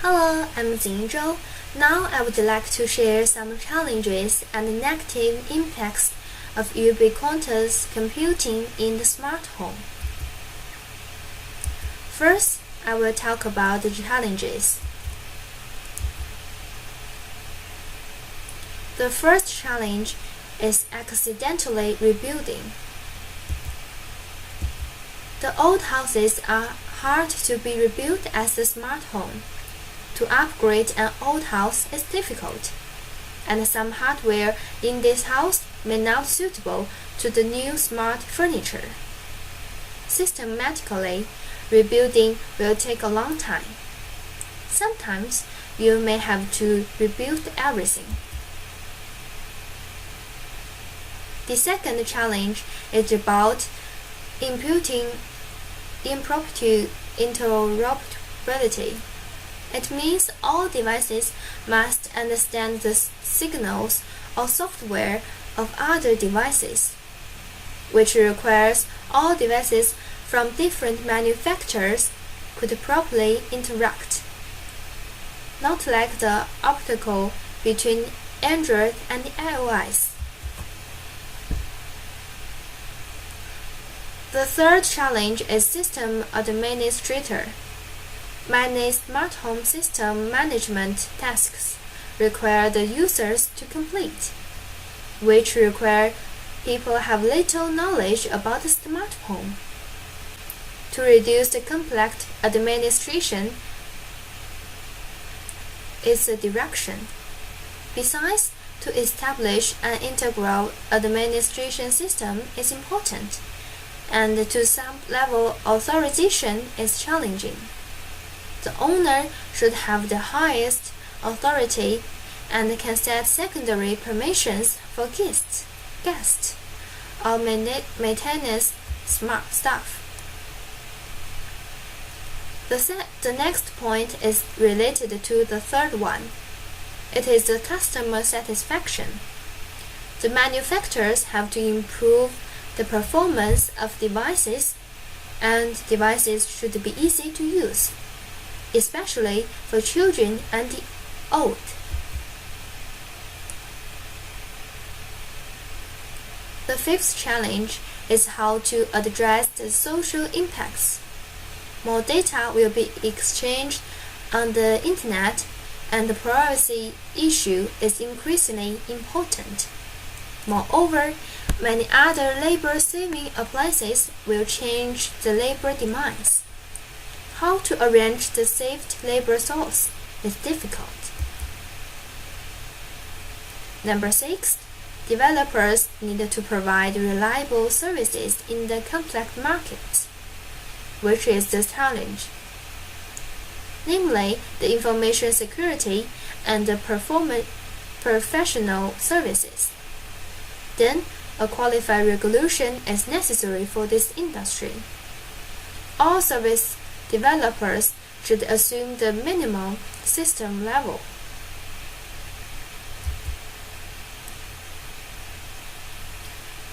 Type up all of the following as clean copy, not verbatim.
Hello, I'm Ziying. Now I would like to share some challenges and negative impacts of ubiquitous computing in the smart home. First, I will talk about the challenges. The first challenge is accidentally rebuilding. The old houses are hard to be rebuilt as a smart home. To upgrade an old house is difficult, and some hardware in this house may not suitable to the new smart furniture. Systematically, rebuilding will take a long time. Sometimes you may have to rebuild everything. The second challenge is about imputing interoperability. It means all devices must understand the signals or software of other devices, which requires all devices from different manufacturers could properly interact, not like the optical between Android and iOS. The third challenge is system administrator. Many smart home system management tasks require the users to complete, which require people have little knowledge about the smart home. To reduce the complex administration is the direction. Besides, to establish an integral administration system is important, and to some level authorization is challenging. The owner should have the highest authority and can set secondary permissions for guests or maintenance smart stuff. The next point is related to the third one. It is the customer satisfaction. The manufacturers have to improve the performance of devices, and devices should be easy to use, especially for children and the old. The fifth challenge is how to address the social impacts. More data will be exchanged on the internet, and the privacy issue is increasingly important. Moreover, many other labor-saving appliances will change the labor demands. How to arrange the saved labor source is difficult. Number 6. Developers need to provide reliable services in the complex markets, which is the challenge. Namely, the information security and the professional services. Then, a qualified regulation is necessary for this industry. All service developers should assume the minimum system level.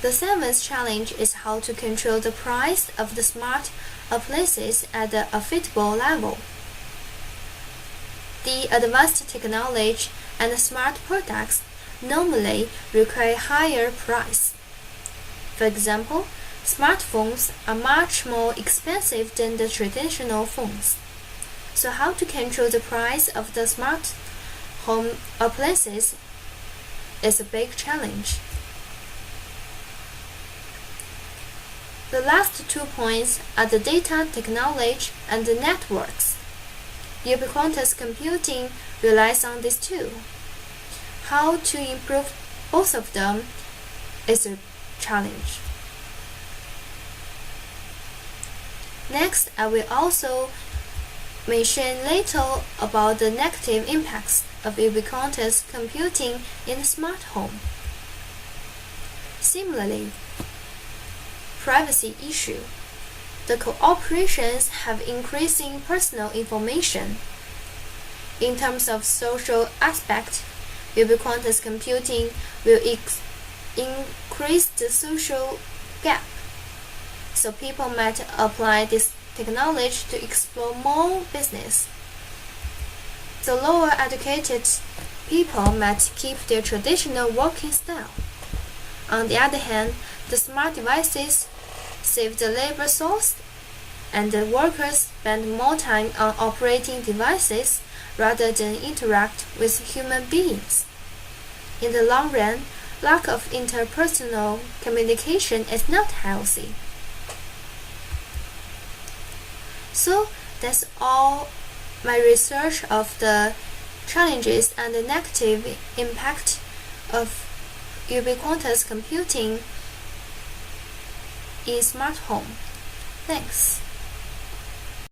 The seventh challenge is how to control the price of the smart appliances at the affordable level. The advanced technology and smart products normally require higher price. For example, smartphones are much more expensive than the traditional phones. So how to control the price of the smart home appliances is a big challenge. The last 2 points are the data technology and the networks. Ubiquitous computing relies on these two. How to improve both of them is a challenge. Next, I will also mention little about the negative impacts of ubiquitous computing in the smart home. Similarly, privacy issue. The corporations have increasing personal information. In terms of social aspect, ubiquitous computing will increase the social gap. So people might apply this technology to explore more business. The lower educated people might keep their traditional working style. On the other hand, the smart devices save the labor source, and the workers spend more time on operating devices rather than interact with human beings. In the long run, lack of interpersonal communication is not healthy. So that's all my research of the challenges and the negative impact of ubiquitous computing in smart home. Thanks.